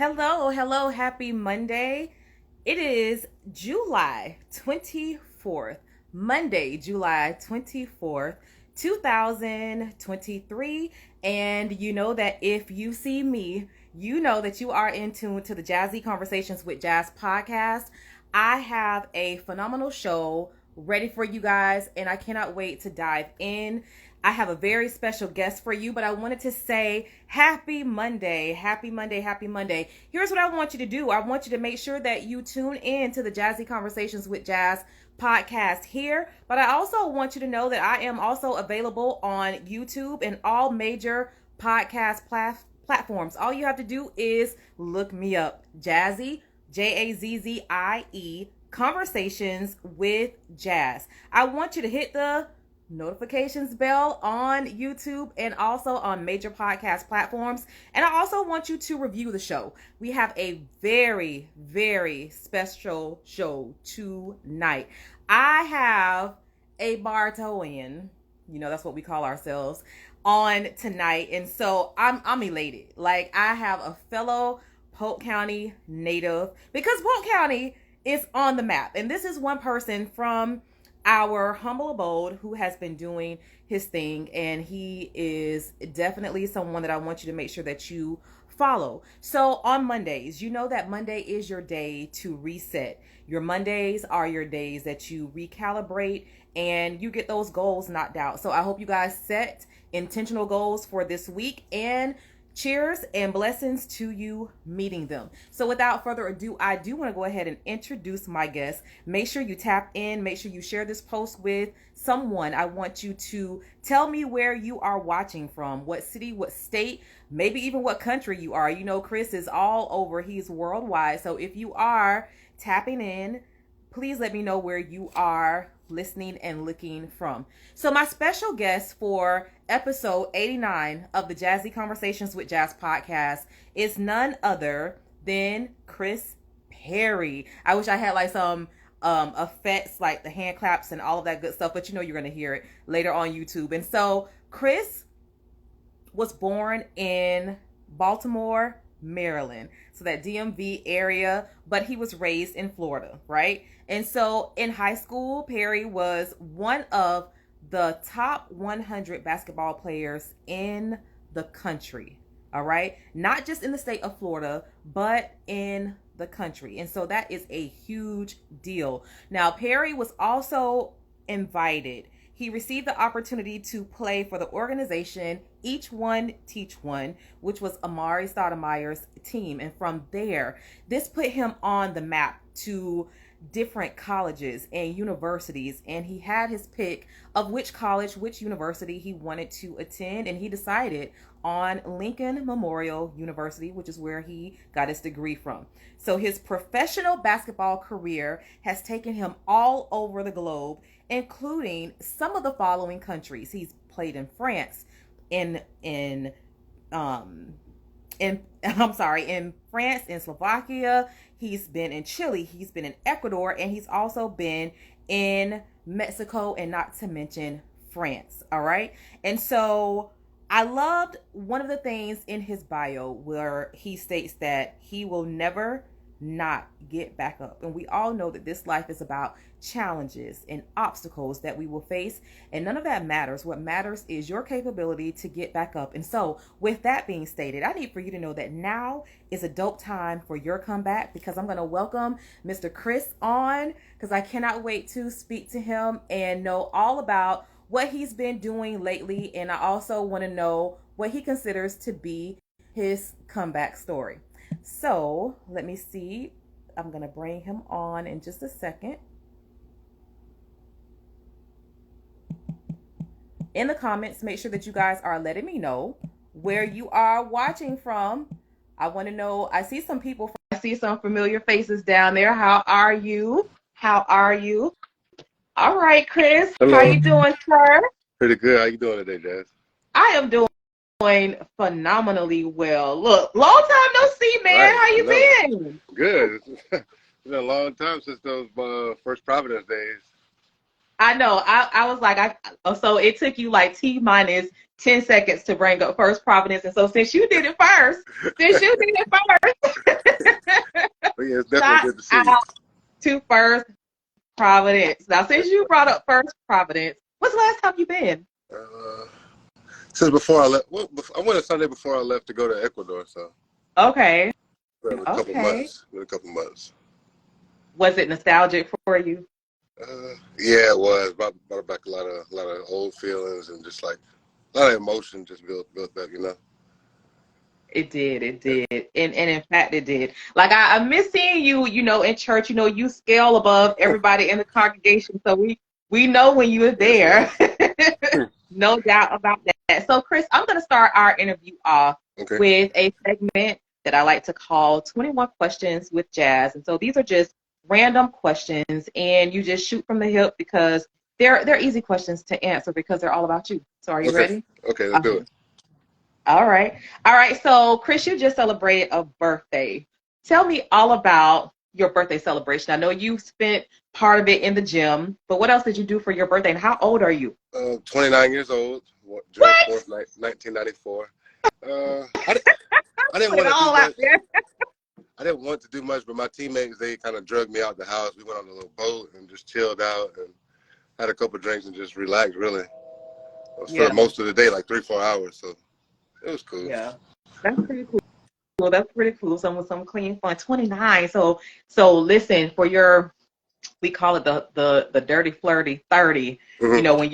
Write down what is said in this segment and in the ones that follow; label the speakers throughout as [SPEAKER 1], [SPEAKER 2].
[SPEAKER 1] Hello, happy Monday. It is July 24th, Monday, July 24th, 2023. And you know that if you see me, you know that you are in tune to the Jazzy Conversations with Jazz podcast. I have a phenomenal show ready for you guys, and I cannot wait to dive in. I have a very special guest for you, but I wanted to say happy Monday, happy Monday, happy Monday. Here's what I want you to do. I want you to make sure that you tune in to the Jazzy Conversations with Jazz podcast here, but I also want you to know that I am also available on YouTube and all major podcast platforms. All you have to do is look me up, Jazzy, Jazzie, Conversations with Jazz. I want you to hit the notifications bell on YouTube and also on major podcast platforms. And I also want you to review the show. We have a very, very special show tonight. I have a Bartoian, that's what we call ourselves, on tonight. And so I'm elated. Like, I have a fellow Polk County native, because Polk County is on the map. And this is one person from our humble abode who has been doing his thing, and he is definitely someone that I want you to make sure that you follow. So on Mondays, you know that Monday is your day to reset. Your Mondays are your days that you recalibrate and you get those goals knocked out. So I hope you guys set intentional goals for this week, and cheers and blessings to you meeting them. So without further ado, I do want to go ahead and introduce my guest. Make sure you tap in. Make sure you share this post with someone. I want you to tell me where you are watching from, what city, what state, maybe even what country you are. You know, Chris is all over. He's worldwide. So if you are tapping in, please let me know where you are listening and looking from. So my special guest for episode 89 of the Jazzy Conversations with Jazz podcast is none other than Chris Perry. I wish I had like some effects, like the hand claps and all of that good stuff, but you're going to hear it later on YouTube. And so Chris was born in Baltimore, Maryland, so that DMV area, but he was raised in Florida, right? And so in high school, Perry was one of the top 100 basketball players in the country, all right? Not just in the state of Florida, but in the country. And so that is a huge deal. Now, Perry was also invited. He received the opportunity to play for the organization Each One Teach One, which was Amari Stoudemire's team. And from there, this put him on the map to different colleges and universities. And he had his pick of which college, which university he wanted to attend. And he decided on Lincoln Memorial University, which is where he got his degree from. So his professional basketball career has taken him all over the globe, including some of the following countries. He's played in France, in France, in Slovakia. He's been in Chile. He's been in Ecuador, and he's also been in Mexico, and not to mention France. All right. And so I loved one of the things in his bio where he states that he will never not get back up. And we all know that this life is about challenges and obstacles that we will face, and none of that matters. What matters is your capability to get back up. And so with that being stated, I need for you to know that now is a dope time for your comeback, because I'm going to welcome Mr. Chris on, because I cannot wait to speak to him and know all about what he's been doing lately. And I also want to know what he considers to be his comeback story. So let me see. I'm going to bring him on in just a second. In the comments, make sure that you guys are letting me know where you are watching from. I want to know. I see some people. I see some familiar faces down there. How are you? How are you? All right, Chris.
[SPEAKER 2] Hello.
[SPEAKER 1] How you doing, sir?
[SPEAKER 2] Pretty good. How you doing today, Jazz?
[SPEAKER 1] I am doing phenomenally well. Look, long time no see, man.
[SPEAKER 2] Right.
[SPEAKER 1] How you been?
[SPEAKER 2] Good. It's been a long time since those first Providence days.
[SPEAKER 1] I know. I was like, so it took you like T-minus 10 seconds to bring up First Providence. And so since you did it first,
[SPEAKER 2] yeah, it's definitely
[SPEAKER 1] Shout
[SPEAKER 2] good to see you.
[SPEAKER 1] out to First Providence. Now, since you brought up First Providence, when's the last time you been?
[SPEAKER 2] Uh, since before I left, well, I went a Sunday before I left to go to Ecuador, so
[SPEAKER 1] Okay.
[SPEAKER 2] been a couple
[SPEAKER 1] Okay.
[SPEAKER 2] months. Been a couple months.
[SPEAKER 1] Was it nostalgic for you?
[SPEAKER 2] Yeah, it was. Brought back a lot of old feelings and just like a lot of emotion just built up, you know.
[SPEAKER 1] It did, it
[SPEAKER 2] Yeah.
[SPEAKER 1] did. And in fact it did. Like I miss seeing you, in church, you scale above everybody in the congregation. So we know when you were
[SPEAKER 2] Yes, man.
[SPEAKER 1] there. No doubt about that. So Chris, I'm gonna start our interview off
[SPEAKER 2] Okay.
[SPEAKER 1] with a segment that I like to call 21 Questions with Jazz. And so these are just random questions and you just shoot from the hip because they're easy questions to answer because they're all about you. So are you
[SPEAKER 2] Okay.
[SPEAKER 1] ready?
[SPEAKER 2] Okay, let's do it.
[SPEAKER 1] All right. All right. So, Chris, you just celebrated a birthday. Tell me all about your birthday celebration. I know you spent part of it in the gym, but what else did you do for your birthday and how old are you?
[SPEAKER 2] 29 years old, June
[SPEAKER 1] What?
[SPEAKER 2] 4th, 1994. I didn't
[SPEAKER 1] Put it
[SPEAKER 2] want to do
[SPEAKER 1] all out
[SPEAKER 2] much.
[SPEAKER 1] there.
[SPEAKER 2] I didn't want to do much, but my teammates, they kind of drugged me out the house. We went on a little boat and just chilled out and had a couple drinks and just relaxed, really. For
[SPEAKER 1] Yeah.
[SPEAKER 2] most of the day, like 3-4 hours. So it was cool.
[SPEAKER 1] Yeah. That's pretty cool. That's pretty cool. Some clean fun. 29. So listen, for your we call it the dirty flirty 30.
[SPEAKER 2] Hmm.
[SPEAKER 1] When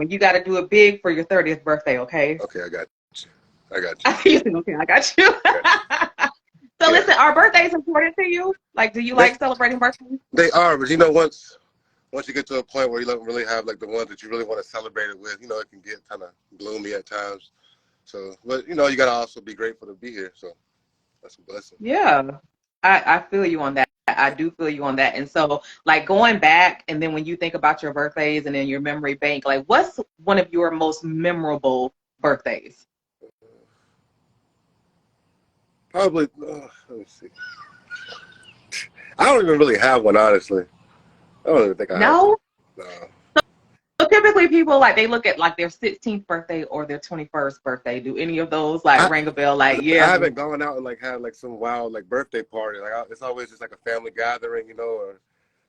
[SPEAKER 1] you got to do it big for your 30th birthday, okay?
[SPEAKER 2] Okay, I got you. I got you.
[SPEAKER 1] You said, okay, I got you.
[SPEAKER 2] I got you.
[SPEAKER 1] So
[SPEAKER 2] Yeah.
[SPEAKER 1] listen, are birthdays important to you? Like, do you
[SPEAKER 2] They,
[SPEAKER 1] like celebrating birthdays?
[SPEAKER 2] they are, but once you get to a point where you don't really have like the ones that you really want to celebrate it with, it can get kind of gloomy at times. So, but you gotta also be grateful to be here. So that's a blessing.
[SPEAKER 1] Yeah, I feel you on that. I do feel you on that. And so, like going back, and then when you think about your birthdays and then your memory bank, like what's one of your most memorable birthdays?
[SPEAKER 2] Probably. Let me see. I don't even really have one, honestly. I don't even think I have one.
[SPEAKER 1] No?
[SPEAKER 2] No.
[SPEAKER 1] So typically people like they look at like their 16th birthday or their 21st birthday. Do any of those like
[SPEAKER 2] I,
[SPEAKER 1] ring a bell? Like,
[SPEAKER 2] I
[SPEAKER 1] yeah,
[SPEAKER 2] haven't gone out and like had like some wild like birthday party. Like it's always just like a family gathering, or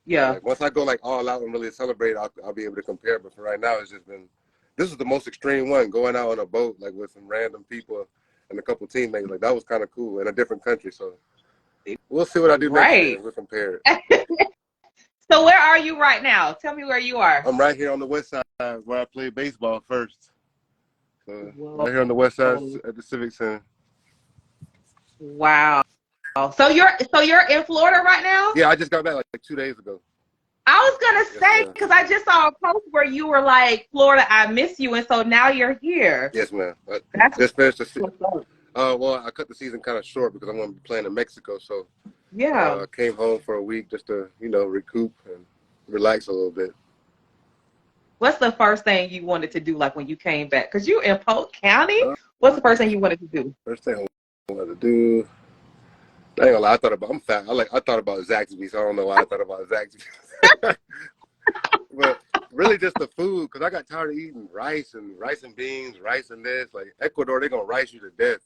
[SPEAKER 1] yeah.
[SPEAKER 2] like once I go like all out and really celebrate, I'll be able to compare. But for right now, it's just been this is the most extreme one. Going out on a boat like with some random people and a couple teammates, like that was kind of cool in a different country. So we'll see what I do next year.
[SPEAKER 1] Right.
[SPEAKER 2] We'll compare it.
[SPEAKER 1] So where are you right now? Tell me where you are.
[SPEAKER 2] I'm right here on the west side where I played baseball first. So
[SPEAKER 1] Whoa.
[SPEAKER 2] right here on the west side at the Civic Center.
[SPEAKER 1] Wow. So you're in Florida right now?
[SPEAKER 2] Yeah, I just got back like 2 days ago.
[SPEAKER 1] I was gonna
[SPEAKER 2] Yes,
[SPEAKER 1] say
[SPEAKER 2] ma'am.
[SPEAKER 1] because I just saw a post where you were like, Florida, I miss you, and so now you're here.
[SPEAKER 2] Yes, ma'am. I
[SPEAKER 1] That's
[SPEAKER 2] just finished the season.
[SPEAKER 1] what's up.
[SPEAKER 2] Well, I cut the season kind of short because I'm going to be playing in Mexico. So
[SPEAKER 1] Yeah.
[SPEAKER 2] I came home for a week just to, recoup and relax a little bit.
[SPEAKER 1] What's the first thing you wanted to do, like when you came back? Because you in Polk County.
[SPEAKER 2] Uh,
[SPEAKER 1] What's the first thing you wanted to do?
[SPEAKER 2] First thing I wanted to do, I ain't gonna lie, I'm fat. I thought about Zaxby, so I don't know why I thought about Zaxby. But really just the food, because I got tired of eating rice and beans, rice and this. Like Ecuador, they're going to rice you to death.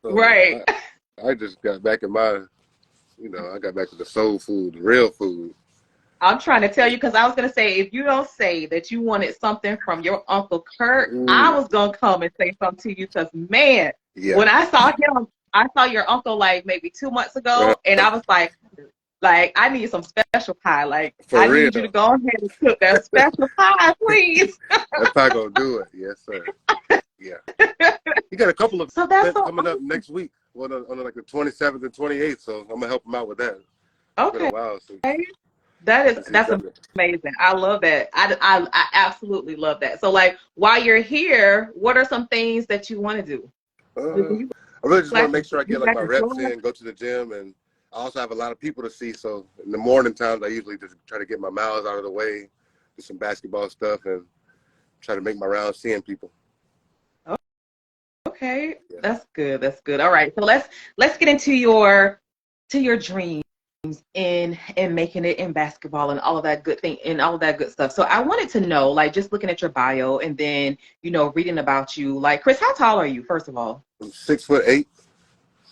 [SPEAKER 2] So
[SPEAKER 1] Right.
[SPEAKER 2] I just got back in my, I got back to the soul food, the real food.
[SPEAKER 1] I'm trying to tell you because I was gonna say if you don't say that you wanted something from your Uncle Kurt, I was gonna come and say something to you because man,
[SPEAKER 2] Yeah.
[SPEAKER 1] when I saw him, I saw your uncle like maybe 2 months ago, and I was like I need some special pie. Like
[SPEAKER 2] For
[SPEAKER 1] I
[SPEAKER 2] real.
[SPEAKER 1] need you to go ahead and cook that special pie, please.
[SPEAKER 2] That pie gonna do it. Yes, sir. Yeah. You got a couple of events coming up next week. Well, on like the 27th and 28th, so I'm gonna help him out with that. It's been a while, so.
[SPEAKER 1] That's amazing. I love that. I absolutely love that. So like while you're here, what are some things that you want to do?
[SPEAKER 2] I really just want to make sure I get like my reps in, go to the gym, and I also have a lot of people to see. So in the morning times, I usually just try to get my miles out of the way, do some basketball stuff, and try to make my rounds seeing people.
[SPEAKER 1] Okay, yeah. That's good. That's good. All right, so let's get into your dreams in making it in basketball and all of that good thing and all of that good stuff. So I wanted to know, like, just looking at your bio and then reading about you, like, Chris, how tall are you? First of all,
[SPEAKER 2] I'm 6'8",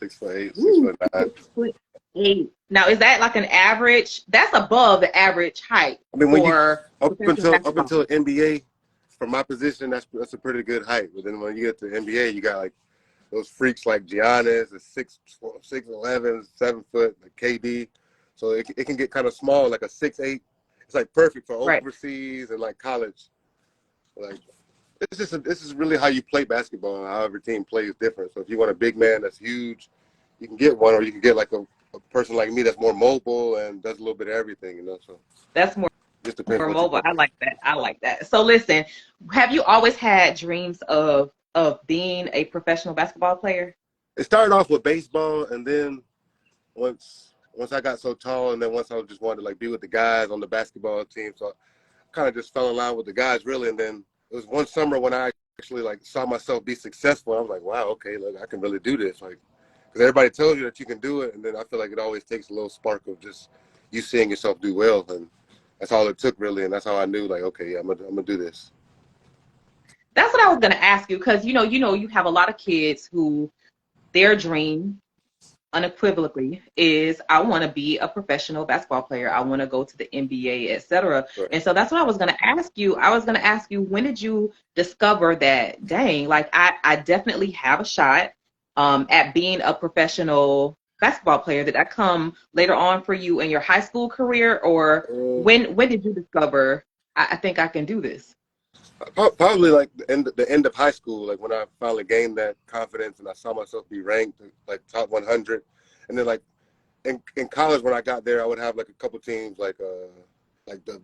[SPEAKER 2] 6'8", 6'9".
[SPEAKER 1] 6'8". Now, is that like an average? That's above the average height
[SPEAKER 2] I mean, when you
[SPEAKER 1] for professional
[SPEAKER 2] up
[SPEAKER 1] basketball.
[SPEAKER 2] until NBA, for my position, that's a pretty good height. But then when you get to NBA, you got like those freaks like Giannis, is 6'11", 7 foot, like KD. So it can get kind of small, like a 6'8". It's like perfect for
[SPEAKER 1] Right.
[SPEAKER 2] overseas and like college. Like this is really how you play basketball. How every team plays different. So if you want a big man that's huge, you can get one, or you can get like a person like me that's more mobile and does a little bit of everything. So
[SPEAKER 1] That's more
[SPEAKER 2] just depends on what you
[SPEAKER 1] mobile.
[SPEAKER 2] want.
[SPEAKER 1] I like that. I like that. So listen, have you always had dreams of being a professional basketball player?
[SPEAKER 2] It started off with baseball, and then once I got so tall, and then once I just wanted to like be with the guys on the basketball team, so I kind of just fell in line with the guys really. And then it was one summer when I actually like saw myself be successful. I was like, wow, okay, look, I can really do this. Like, because everybody tells you that you can do it, and then I feel like it always takes a little spark of just you seeing yourself do well, and that's all it took really. And that's how I knew, like, okay, yeah, I'm gonna do this.
[SPEAKER 1] That's what I was gonna ask you, because you have a lot of kids who their dream unequivocally is, I want to be a professional basketball player. I want to go to the NBA, etc.
[SPEAKER 2] Right.
[SPEAKER 1] And so that's what I was going to ask you. I was going to ask you, when did you discover that, dang, like I definitely have a shot at being a professional basketball player? Did that come later on for you in your high school career, or when did you discover, I think I can do this?
[SPEAKER 2] Probably like the end of high school, like when I finally gained that confidence and I saw myself be ranked like top 100. And then like in college when I got there, I would have like a couple teams like the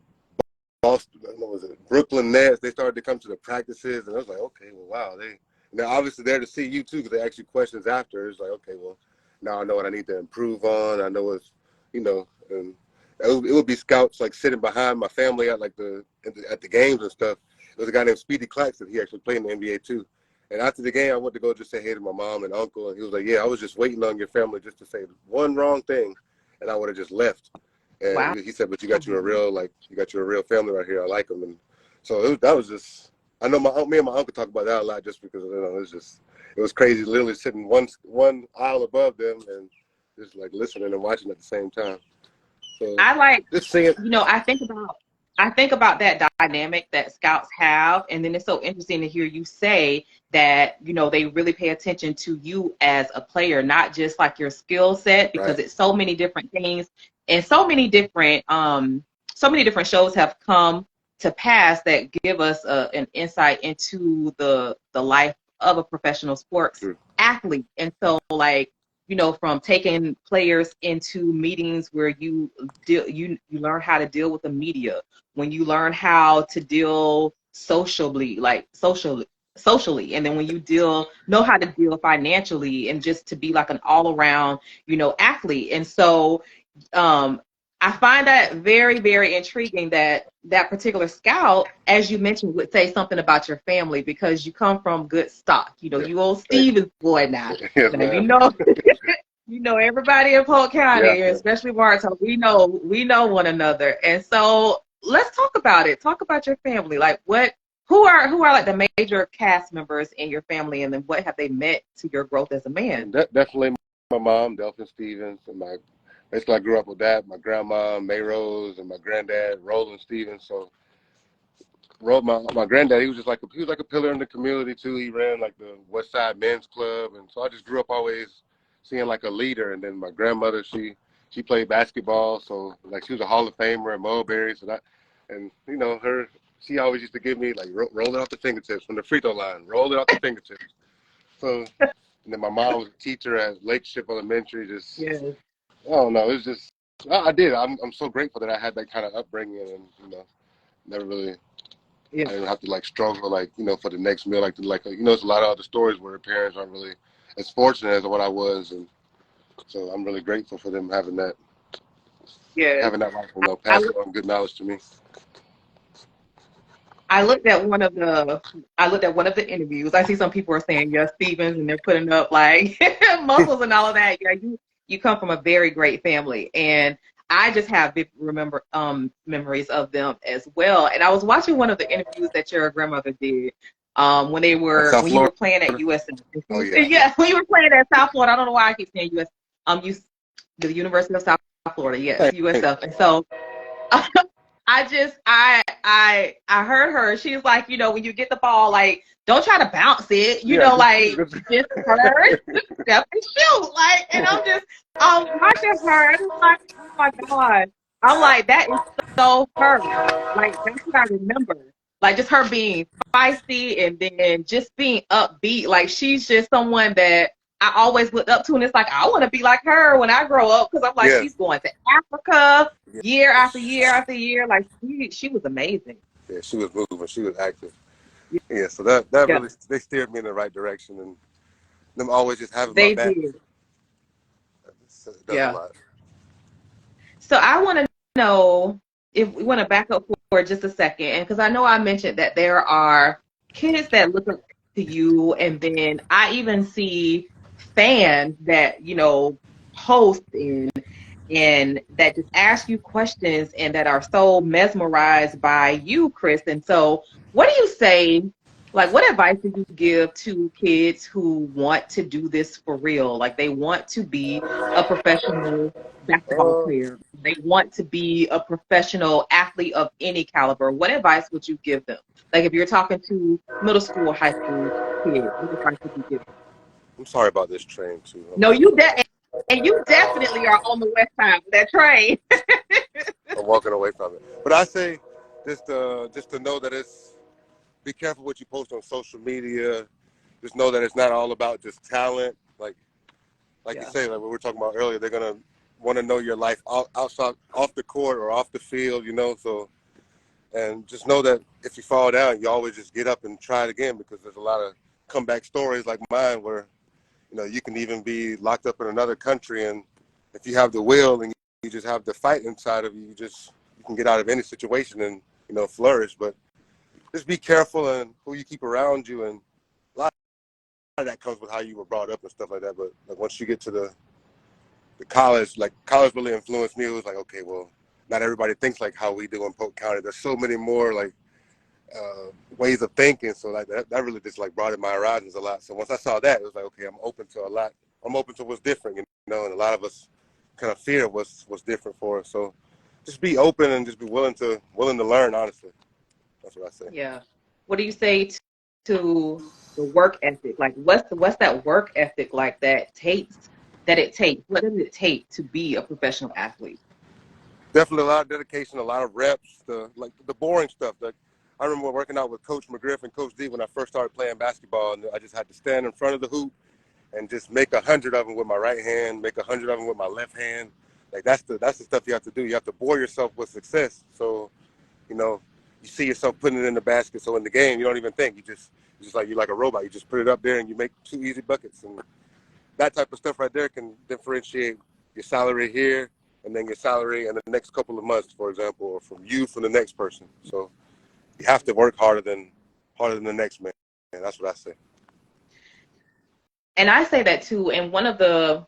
[SPEAKER 2] Boston, what was it, Brooklyn Nets. They started to come to the practices, and I was like, okay, well, wow, and they're obviously there to see you too, because they ask you questions after. It's like, okay, well, now I know what I need to improve on. I know and it would be scouts like sitting behind my family at like at the games and stuff. There was a guy named Speedy Claxton. He actually played in the NBA too. And after the game, I went to go just say hey to my mom and uncle, and he was like, "Yeah, I was just waiting on your family just to say one wrong thing, and I would have just left."
[SPEAKER 1] Wow.
[SPEAKER 2] And he said, "But you got you a real family right here. I like them." And so that was just. I know me and my uncle talk about that a lot, just because it was crazy, literally sitting one aisle above them and just like listening and watching at the same time. So
[SPEAKER 1] I like,
[SPEAKER 2] just seeing.
[SPEAKER 1] I think about that dynamic that scouts have, and then it's so interesting to hear you say that, they really pay attention to you as a player, not just like your skill set, because
[SPEAKER 2] Right.
[SPEAKER 1] it's so many different things, and so many different shows have come to pass that give us an insight into the life of a professional sports
[SPEAKER 2] True.
[SPEAKER 1] athlete. And so, like, from taking players into meetings where you learn how to deal with the media, when you learn how to deal socially, and then when you know how to deal financially, and just to be like an all around, athlete. And so, I find that very, very intriguing that that particular scout, as you mentioned, would say something about your family, because you come from good stock.
[SPEAKER 2] Yeah.
[SPEAKER 1] You old Stevens boy now.
[SPEAKER 2] Yes,
[SPEAKER 1] Now,
[SPEAKER 2] ma'am.
[SPEAKER 1] everybody in Polk County,
[SPEAKER 2] Yeah.
[SPEAKER 1] especially Bartow, we know one another. And so let's talk about it. Talk about your family. Like, who are like the major cast members in your family, and then what have they meant to your growth as a man?
[SPEAKER 2] Definitely my mom, Delphin Stevens, and basically I grew up with that. My grandma, May Rose, and my granddad, Roland Stevens. So my granddad, he was like a pillar in the community too. He ran like the West Side Men's Club, and so I just grew up always seeing like a leader. And then my grandmother, she played basketball, so like she was a Hall of Famer at Mulberry. She always used to give me like roll it off the fingertips from the free throw line, roll it off the fingertips. So, and then my mom was a teacher at Lakeship Elementary.
[SPEAKER 1] Yes.
[SPEAKER 2] I don't know. It's just I did. I'm so grateful that I had that kind of upbringing, and never really.
[SPEAKER 1] Yes.
[SPEAKER 2] I didn't have to like struggle for the next meal. There's a lot of other stories where parents aren't really as fortunate as what I was, and so I'm really grateful for them having that life, passing on good knowledge to me.
[SPEAKER 1] I looked at one of the interviews. I see some people are saying yes, Stevens, and they're putting up like muscles and all of that. Yeah, you come from a very great family, and I just have big memories of them as well. And I was watching one of the interviews that your grandmother did when you were playing at USM.
[SPEAKER 2] Oh
[SPEAKER 1] Yeah, when you were playing at South Florida. I don't know why I keep saying US. The University of South Florida, yes,
[SPEAKER 2] Hey,
[SPEAKER 1] USF. And so I heard her. She's like, when you get the ball, like, don't try to bounce it,
[SPEAKER 2] yeah,
[SPEAKER 1] like just turn, step and shoot. Like, and I'm watching her and I'm like, oh my God. I'm like, that is so her. Like, that's what I remember. Like, just her being feisty and then just being upbeat. Like, she's just someone that I always looked up to, and it's like I want to be like her when I grow up, because I'm like,
[SPEAKER 2] yeah,
[SPEAKER 1] she's going to Africa
[SPEAKER 2] yeah,
[SPEAKER 1] year after year after year. Like, she was amazing.
[SPEAKER 2] yeah. She was moving. She was active. Yeah, so that
[SPEAKER 1] Yeah,
[SPEAKER 2] really they steered me in the right direction, and them always just having my
[SPEAKER 1] they
[SPEAKER 2] back.
[SPEAKER 1] did.
[SPEAKER 2] It does a
[SPEAKER 1] Yeah.
[SPEAKER 2] lot.
[SPEAKER 1] So I want to know, if we want to back up for just a second, and because I know I mentioned that there are kids that look up to you, and then I even see fans that host and that just ask you questions and that are so mesmerized by you, Chris. And so, what do you say? Like, what advice do you give to kids who want to do this for real? Like, they want to be a professional basketball
[SPEAKER 2] Uh,
[SPEAKER 1] player, they want to be a professional athlete of any caliber. What advice would you give them? Like, if you're talking to middle school or high school kids, what advice would you give them?
[SPEAKER 2] I'm sorry about this train too.
[SPEAKER 1] No, and you definitely are on the west side of that train.
[SPEAKER 2] I'm walking away from it, but I say just to know that it's be careful what you post on social media. Just know that it's not all about just talent. Like you
[SPEAKER 1] Yeah.
[SPEAKER 2] say, like what we were talking about earlier, they're gonna want to know your life outside, off the court or off the field. So and just know that if you fall down, you always just get up and try it again, because there's a lot of comeback stories like mine where you can even be locked up in another country, and if you have the will and you just have the fight inside of you, you can get out of any situation and flourish. But just be careful and who you keep around you, and a lot of that comes with how you were brought up and stuff like that. But like once you get to the college, like college really influenced me. It was like, okay, well, not everybody thinks like how we do in Polk County. There's so many more like ways of thinking. So like that really just like broadened my horizons a lot. So once I saw that, it was like, okay, I'm open to a lot. I'm open to what's different, and a lot of us kind of fear what's different for us. So just be open and just be willing to learn. Honestly, that's what I say.
[SPEAKER 1] Yeah. What do you say to the work ethic? Like, what's that work ethic like that it takes? What does it take to be a professional athlete?
[SPEAKER 2] Definitely a lot of dedication, a lot of reps, the boring stuff. Like I remember working out with Coach McGriff and Coach D when I first started playing basketball, and I just had to stand in front of the hoop and just make 100 of them with my right hand, make 100 of them with my left hand. Like that's the stuff you have to do. You have to bore yourself with success. So, you know, you see yourself putting it in the basket. So in the game, you don't even think. You're like a robot. You just put it up there and you make 2 easy buckets. And that type of stuff right there can differentiate your salary here and then your salary in the next couple of months, for example, or from the next person. So you have to work harder than the next man. And that's what I say.
[SPEAKER 1] And I say that too. And one of the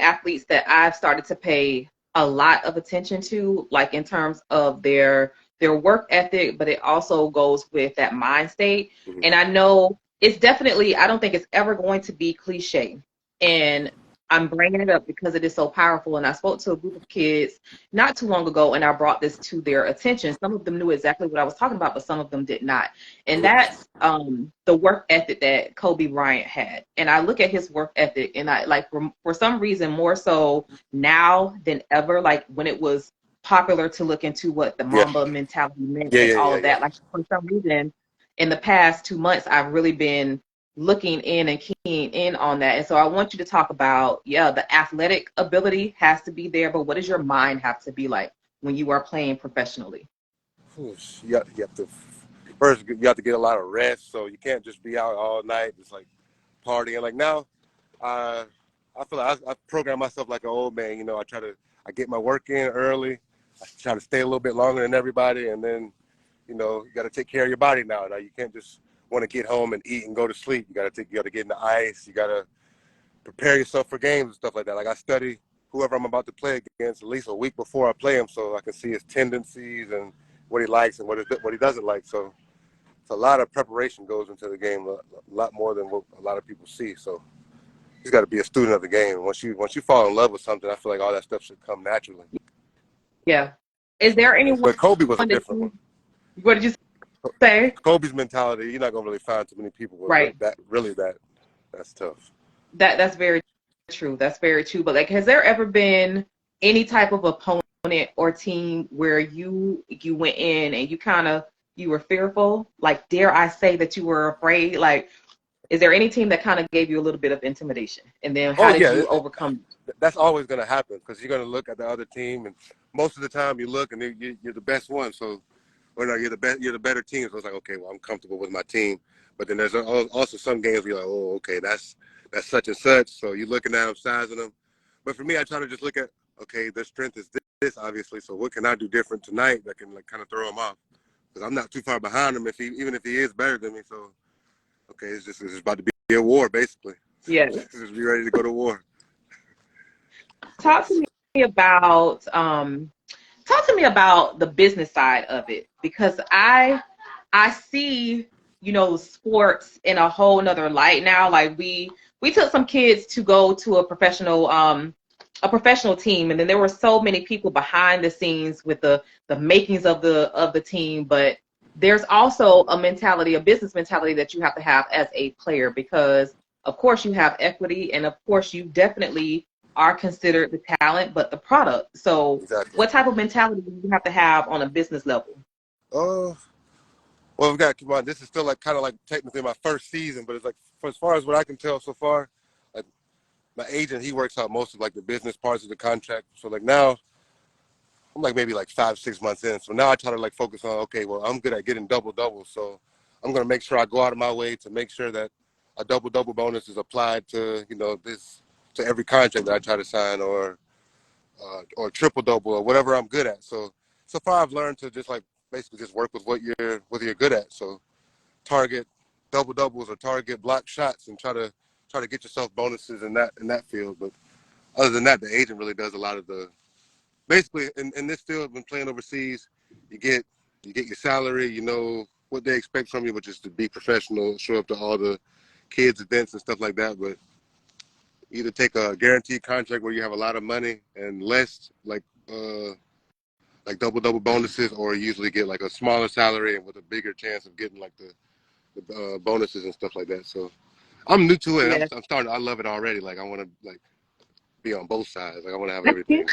[SPEAKER 1] athletes that I've started to pay a lot of attention to, like in terms of their work ethic, but it also goes with that mind state.
[SPEAKER 2] Mm-hmm.
[SPEAKER 1] And I know it's definitely, I don't think it's ever going to be cliche. And I'm bringing it up because it is so powerful. And I spoke to a group of kids not too long ago, and I brought this to their attention. Some of them knew exactly what I was talking about, but some of them did not. And that's the work ethic that Kobe Bryant had. And I look at his work ethic, and I like for some reason more so now than ever. Like when it was popular to look into what the
[SPEAKER 2] Yeah.
[SPEAKER 1] Mamba mentality meant
[SPEAKER 2] Yeah,
[SPEAKER 1] and
[SPEAKER 2] yeah,
[SPEAKER 1] all
[SPEAKER 2] yeah,
[SPEAKER 1] of
[SPEAKER 2] yeah.
[SPEAKER 1] that. Like for some reason, in the past 2 months, I've really been looking in and keying in on that. And so I want you to talk about, the athletic ability has to be there, but what does your mind have to be like when you are playing professionally?
[SPEAKER 2] You have to first you have to get a lot of rest, so you can't just be out all night just like partying. Like now, I feel like I program myself like an old man. I get my work in early. I try to stay a little bit longer than everybody, and then you got to take care of your body now. Now you can't just want to get home and eat and go to sleep. You got to get in the ice. You got to prepare yourself for games and stuff like that. Like I study whoever I'm about to play against at least a week before I play him, so I can see his tendencies and what he likes and what he doesn't like. So it's a lot of preparation goes into the game, a lot more than what a lot of people see. So just got to be a student of the game. Once you fall in love with something, I feel like all that stuff should come naturally.
[SPEAKER 1] Yeah. Is there anyone
[SPEAKER 2] But Kobe was a
[SPEAKER 1] that
[SPEAKER 2] different one.
[SPEAKER 1] what did you say?
[SPEAKER 2] Kobe's mentality, you're not gonna really find too many people with
[SPEAKER 1] Right.
[SPEAKER 2] that's tough.
[SPEAKER 1] That's very true. That's very true. But like, has there ever been any type of opponent or team where you went in and you were fearful? Like, dare I say that you were afraid? Like, is there any team that kind of gave you a little bit of intimidation? And then
[SPEAKER 2] Oh
[SPEAKER 1] how did
[SPEAKER 2] yeah,
[SPEAKER 1] you overcome?
[SPEAKER 2] that's always gonna happen because you're gonna look at the other team, and most of the time you look and you're the best one. So, or no, you're the better team. So it's like, okay, well, I'm comfortable with my team. But then there's also some games where you're like, oh, okay, that's such and such. So you're looking at them, sizing them. But for me, I try to just look at, okay, their strength is this obviously. So what can I do different tonight that can like kind of throw him off? Because I'm not too far behind him even if he is better than me. So okay, it's just about to be a war basically.
[SPEAKER 1] Yeah.
[SPEAKER 2] Just be ready to go to war.
[SPEAKER 1] Talk to me about the business side of it, because I see, sports in a whole nother light now. Like we took some kids to go to a professional team, and then there were so many people behind the scenes with the makings of the team. But there's also a business mentality that you have to have as a player, because of course you have equity, and of course you definitely are considered the talent, but the product. So
[SPEAKER 2] Exactly.
[SPEAKER 1] what type of mentality do you have to have on a business level?
[SPEAKER 2] Oh, well, we got to keep on. This is still like kind of like technically my first season, but it's like for as far as what I can tell so far, like my agent, he works out most of like the business parts of the contract. So like now I'm like maybe like 5-6 months in. So now I try to like focus on, okay, well, I'm good at getting double doubles. So I'm going to make sure I go out of my way to make sure that a double double bonus is applied to, to every contract that I try to sign, or triple double or whatever I'm good at. So far I've learned to just like basically just work with what you're good at. So target double doubles or target block shots and try to get yourself bonuses in that field. But other than that, the agent really does a lot of the basically in this field. When playing overseas, you get your salary, you know what they expect from you, which is to be professional, show up to all the kids events and stuff like that. But either take a guaranteed contract where you have a lot of money and less like double double bonuses, or usually get like a smaller salary and with a bigger chance of getting like the bonuses and stuff like that. So I'm new to it.
[SPEAKER 1] Yeah.
[SPEAKER 2] I'm starting. I love it already. Like I want to like be on both sides. Like I want to have everything.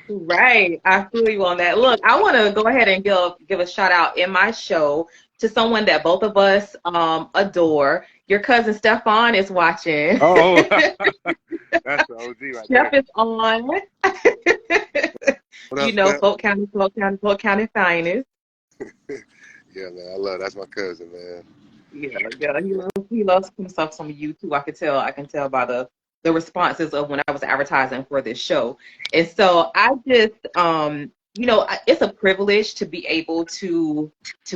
[SPEAKER 1] Right. I feel you on that. Look, I want to go ahead and give a shout out in my show to someone that both of us adore. Your cousin Stefan is watching.
[SPEAKER 2] Oh, that's the OG right
[SPEAKER 1] Steph
[SPEAKER 2] there.
[SPEAKER 1] is on.
[SPEAKER 2] What up, Steph?
[SPEAKER 1] Polk County finest.
[SPEAKER 2] Yeah, man. I love. That's my cousin, man.
[SPEAKER 1] Yeah, yeah. He loves himself some YouTube. I can tell by the responses of when I was advertising for this show. And so I just it's a privilege to be able to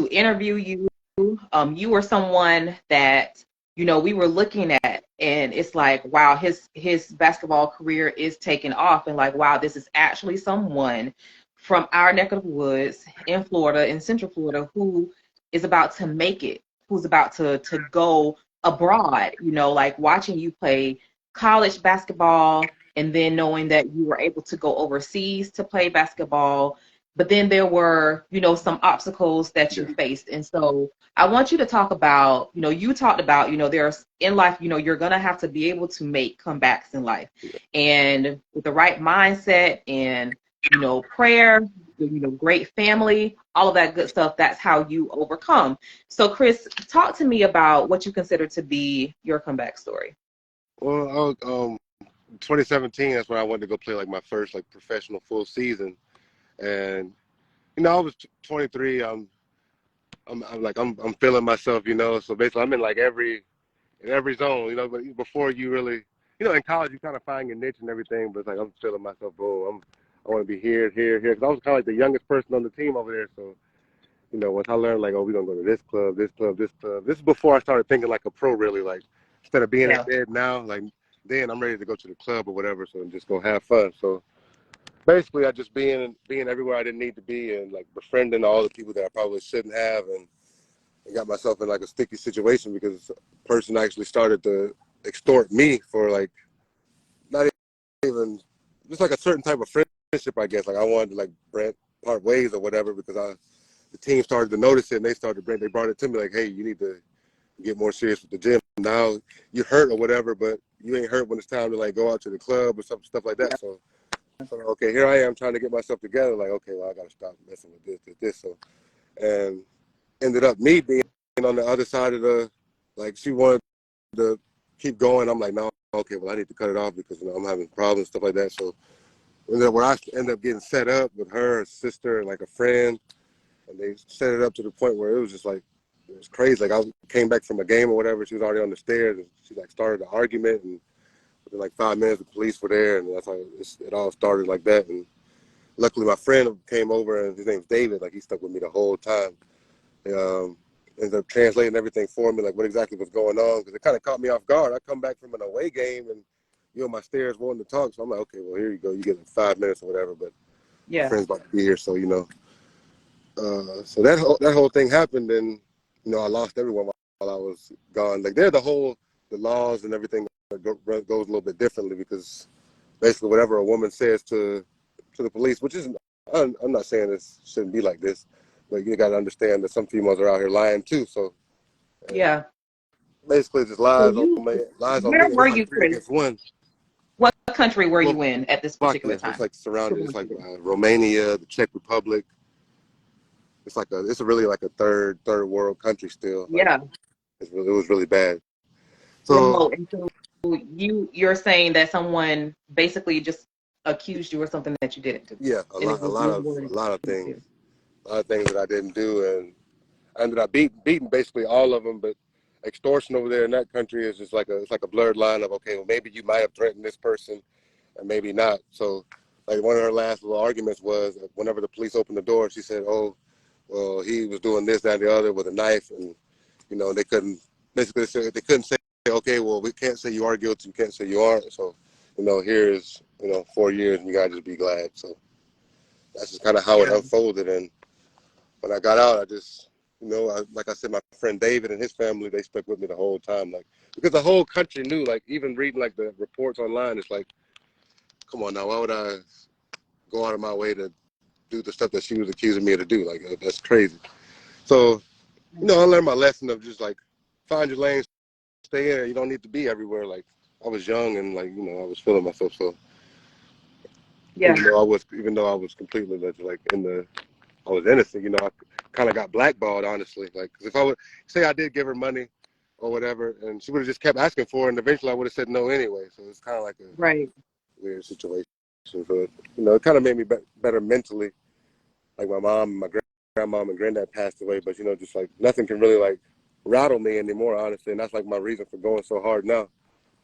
[SPEAKER 1] interview you. You were someone that, we were looking at, and it's like, wow, his basketball career is taking off, and like, wow, this is actually someone from our neck of the woods in Florida, in Central Florida, who is about to make it, who's about to go abroad, like watching you play college basketball, and then knowing that you were able to go overseas to play basketball. But then there were, some obstacles that you
[SPEAKER 2] Yeah.
[SPEAKER 1] faced. And so I want you to talk about, you talked about, there's in life, you're going to have to be able to make comebacks in life. And with the right mindset and, prayer, great family, all of that good stuff, that's how you overcome. So, Chris, talk to me about what you consider to be your comeback story.
[SPEAKER 2] Well, 2017. That's when I wanted to go play like my first like professional full season, and I was 23. I'm feeling myself. So basically I'm in like every zone. But before you really, in college you kind of find your niche and everything. But it's like I'm feeling myself. Boom. I want to be here, here, here. Because I was kind of like the youngest person on the team over there. So once I learned like, oh, we're gonna go to this club, this club, this club. This is before I started thinking like a pro, really. Like instead of being
[SPEAKER 1] Yeah.
[SPEAKER 2] in bed now, like then I'm ready to go to the club or whatever. So just go have fun. So basically, I just being everywhere I didn't need to be, and like befriending all the people that I probably shouldn't have, and got myself in like a sticky situation because the person actually started extort me for like not even just like a certain type of friendship, I guess. Like I wanted to like part ways or whatever because the team started to notice it and they brought it to me like, hey, you need to get more serious with the gym. Now you hurt or whatever, but you ain't hurt when it's time to like go out to the club or stuff like that. So okay, here I am trying to get myself together. Like, okay, well, I got to stop messing with this. So, and ended up me being on the other side of like, she wanted to keep going. I'm like, no, okay, well, I need to cut it off because, I'm having problems, stuff like that. So, where I ended up getting set up with her sister and like a friend, and they set it up to the point where it was just like, it was crazy. Like, I came back from a game or whatever. She was already on the stairs, and she like started an argument, and within like 5 minutes, the police were there, and that's how it all started like that. And luckily, my friend came over, and his name's David. Like, he stuck with me the whole time. Ended up translating everything for me, like what exactly was going on, because it kind of caught me off guard. I come back from an away game, and you're on my stairs wanting to talk, so I'm like, okay, well, here you go. You get like 5 minutes or whatever, but my friend's about to be here, so so that whole thing happened, and I lost everyone while I was gone. Like the laws and everything goes a little bit differently because basically whatever a woman says to the police, which isn't, I'm not saying this shouldn't be like this, but you got to understand that some females are out here lying too. So basically just lies on me, and
[SPEAKER 1] Where
[SPEAKER 2] it's
[SPEAKER 1] were
[SPEAKER 2] like
[SPEAKER 1] you,
[SPEAKER 2] three
[SPEAKER 1] Chris?
[SPEAKER 2] against one.
[SPEAKER 1] What country were you in at this particular
[SPEAKER 2] Slovakia, so it's
[SPEAKER 1] time?
[SPEAKER 2] like surrounded. It's like Romania, the Czech Republic. It's really like a third world country still. Like it was really bad. So
[SPEAKER 1] Remote. And so you're saying that someone basically just accused you of something that you didn't do.
[SPEAKER 2] yeah, a lot of things, that I didn't do, and I ended up beating basically all of them. But extortion over there in that country is just like it's like a blurred line of, okay, well, maybe you might have threatened this person and maybe not. So like one of her last little arguments was whenever the police opened the door, she said, oh, well, he was doing this, that, and the other with a knife, and they couldn't say, okay, well, we can't say you are guilty, you can't say you aren't. So here's 4 years, and you gotta just be glad. So that's just kind of how it unfolded. And when I got out, I just like I said, my friend David and his family, they stuck with me the whole time, like because the whole country knew. Like even reading like the reports online, it's like, come on now, why would I go out of my way to do the stuff that she was accusing me to do? Like that's crazy. So I learned my lesson of just like find your lane, stay in it. You don't need to be everywhere. Like I was young and like I was feeling myself. So even though I was completely like I was innocent. I kind of got blackballed, honestly. Like, cause if I would say I did give her money or whatever, and she would have just kept asking for it, and eventually I would have said no anyway. So it's kind of like a weird situation. So it kind of made me better mentally. Like my mom, and my grandmom, and granddad passed away, but just like nothing can really like rattle me anymore, honestly. And that's like my reason for going so hard now.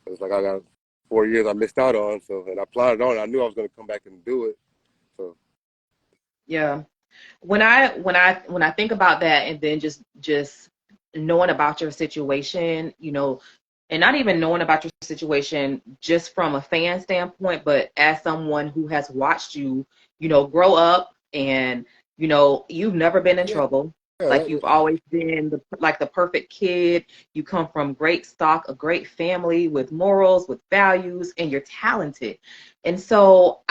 [SPEAKER 2] It's like I got 4 years I missed out on, and I plotted on it. I knew I was going to come back and do it. So
[SPEAKER 1] when I think about that, and then just knowing about your situation, and not even knowing about your situation just from a fan standpoint, but as someone who has watched you, grow up, and you've never been in trouble. Like you've always been the perfect kid. You come from great stock, a great family with morals, with values, and you're talented. And so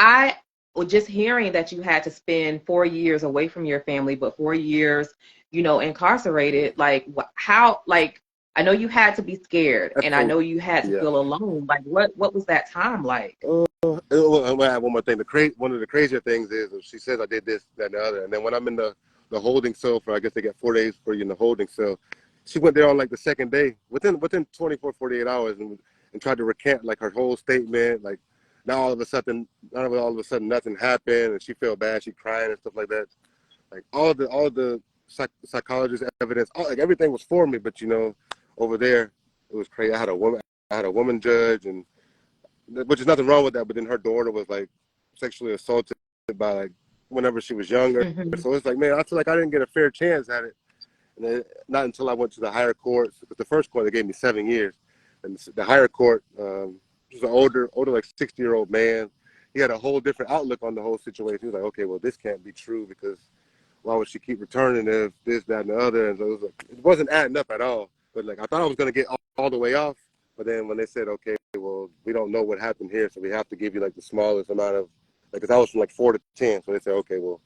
[SPEAKER 1] just hearing that you had to spend 4 years away from your family, but 4 years, incarcerated, like how, like, I know you had to be scared, and I know you had to feel alone. Like, what was that time like?
[SPEAKER 2] I have one more thing. One of the crazier things is she says I did this, that, and the other, and then when I'm in the holding cell for, I guess they get 4 days for you in the holding cell. She went there on like the second day, within 24, 48 hours, and tried to recant like her whole statement. Like now all of a sudden nothing happened, and she felt bad. She crying and stuff like that. Like all the psychologist evidence, like everything was for me, but over there it was crazy. I had a woman judge, and which is nothing wrong with that, but then her daughter was like sexually assaulted by like whenever she was younger. So it's like, man, I feel like I didn't get a fair chance at it. And then, not until I went to the higher courts, because the first court they gave me 7 years, and the higher court was an older like 60-year-old man. He had a whole different outlook on the whole situation. He was like, okay, well, this can't be true because why would she keep returning if this, that, and the other? And so it wasn't adding up at all. But like I thought I was gonna get all the way off, But then when they said, okay, well, we don't know what happened here, so we have to give you like the smallest amount of, like, because I was from like 4 to 10, so they said, okay, well,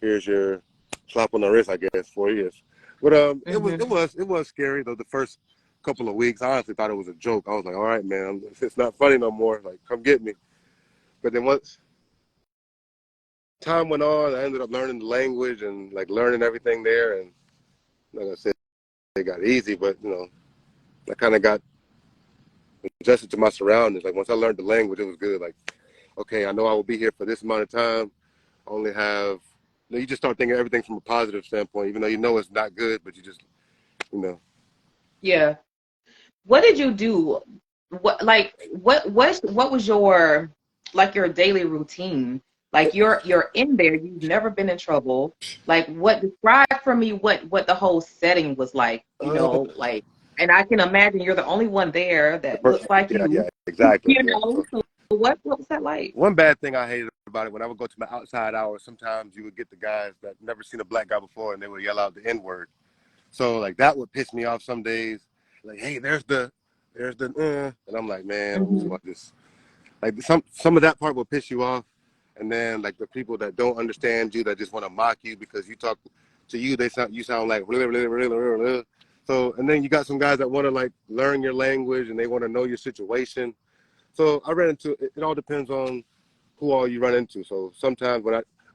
[SPEAKER 2] here's your slap on the wrist, I guess, 4 years. But it was scary though. The first couple of weeks, I honestly thought it was a joke. I was like, all right, man, it's not funny no more. Like, come get me. But then once time went on, I ended up learning the language and like learning everything there. And like I said, it got easy, but I kind of got adjusted to my surroundings. Like once I learned the language, it was good. Like, okay, I know I will be here for this amount of time. I only have. You just start thinking everything from a positive standpoint, even though it's not good, but you just,
[SPEAKER 1] Yeah. What did you do? What was your like your daily routine? Like you're in there, you've never been in trouble. Like what describe for me what the whole setting was like, like, and I can imagine you're the only one there that looks like
[SPEAKER 2] yeah,
[SPEAKER 1] you,
[SPEAKER 2] exactly.
[SPEAKER 1] you
[SPEAKER 2] Yeah.
[SPEAKER 1] know.
[SPEAKER 2] So
[SPEAKER 1] So what was that like?
[SPEAKER 2] one bad thing I hated about it, when I would go to my outside hours, sometimes you would get the guys that never seen a black guy before, and they would yell out the N word. So like that would piss me off some days. Like, hey, and I'm like, man, I'm just
[SPEAKER 1] Hmm.
[SPEAKER 2] about this. Like some of that part will piss you off, and then like the people that don't understand you, that just want to mock you because you talk to you, you sound like blah, blah, blah, blah, blah. So, and then you got some guys that want to like learn your language and they want to know your situation. So I ran into it. It all depends on who all you run into. So sometimes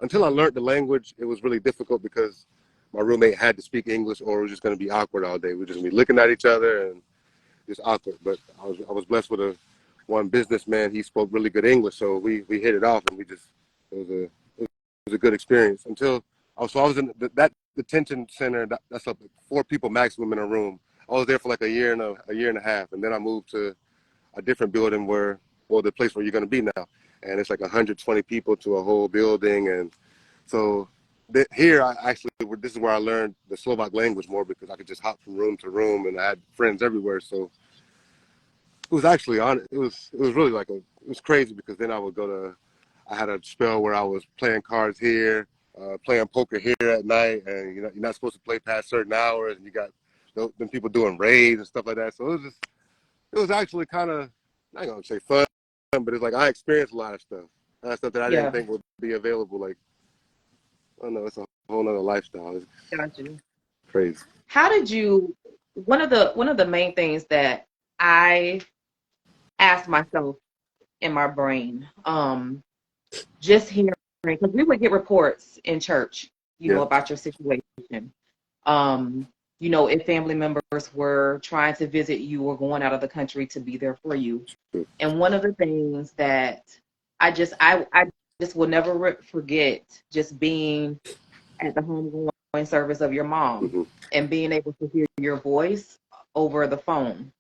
[SPEAKER 2] until I learned the language, it was really difficult because my roommate had to speak English, or it was just going to be awkward all day. We're just going to be looking at each other and just awkward. But I was blessed with one businessman. He spoke really good English, so we hit it off, and it was a good experience until. So I was in that detention center. That's like 4 people maximum in a room. I was there for like a year and a half, and then I moved to a different building the place where you're going to be now, and it's like 120 people to a whole building. And so here this is where I learned the Slovak language more, because I could just hop from room to room, and I had friends everywhere. So it was actually it was really it was crazy, because then I had a spell where I was playing cards here, playing poker here at night, and you're not supposed to play past certain hours, and you got them people doing raids and stuff like that. So it was actually kind of, I ain't gonna say fun, but it's like I experienced a lot of stuff that I didn't
[SPEAKER 1] Yeah,
[SPEAKER 2] think would be available. Like, I don't know, it's a whole nother lifestyle. It's
[SPEAKER 1] got you.
[SPEAKER 2] crazy.
[SPEAKER 1] How did you one of the main things that I asked myself in my brain, just hearing, because we would get reports in church,
[SPEAKER 2] Yeah.
[SPEAKER 1] about your situation. Um, if family members were trying to visit you or going out of the country to be there for you. And one of the things that I just will never forget, just being at the homegoing service of your mom
[SPEAKER 2] Mm-hmm.
[SPEAKER 1] and being able to hear your voice over the phone.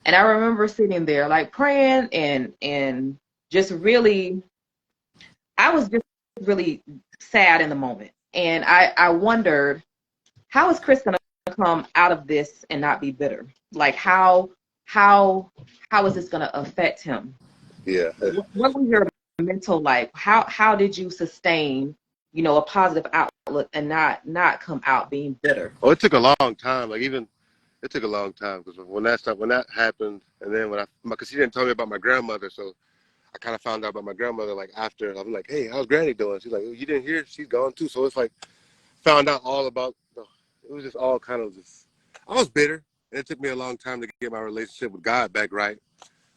[SPEAKER 1] And I remember sitting there like praying and just really, I was just really sad in the moment. And I wondered, how is Chris gonna come out of this and not be bitter? Like how how is this gonna affect him?
[SPEAKER 2] Yeah.
[SPEAKER 1] What was your mental like? How did you sustain, a positive outlook and not come out being bitter?
[SPEAKER 2] Oh, it took a long time. It took a long time, because when that happened, and then because she didn't tell me about my grandmother, so I kind of found out about my grandmother like after. I'm like, hey, how's Granny doing? She's like, oh, you didn't hear? She's gone too. So it's like found out all about. It was just all kind of just. I was bitter, and it took me a long time to get my relationship with God back right,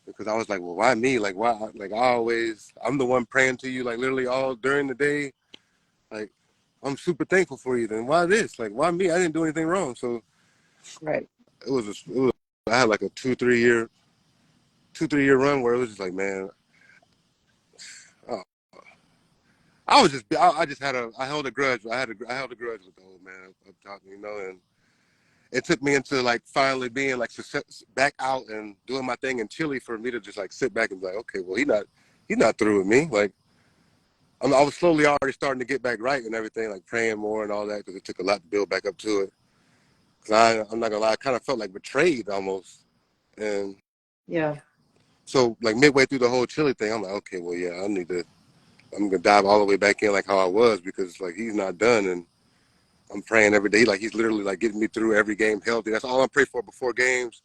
[SPEAKER 2] because I was like, well, why me? Like, why? Like, I'm the one praying to you, like literally all during the day. Like, I'm super thankful for you. Then why this? Like, why me? I didn't do anything wrong. So
[SPEAKER 1] Right.
[SPEAKER 2] I had like a 2-3 year run where it was just like, man, oh, I just I held a grudge. I held a grudge with the old man up top, and it took me into like finally being like back out and doing my thing in Chile, for me to just like sit back and be like, okay, well, he's not through with me. Like, I was slowly already starting to get back right and everything, like praying more and all that, because it took a lot to build back up to it. Cause I'm not gonna lie, I kind of felt like betrayed almost. And
[SPEAKER 1] Yeah.
[SPEAKER 2] so like midway through the whole Chile thing, I'm like, okay, well, yeah, I'm gonna dive all the way back in like how I was, because like he's not done, and I'm praying every day. Like, he's literally like getting me through every game healthy. That's all I pray for before games.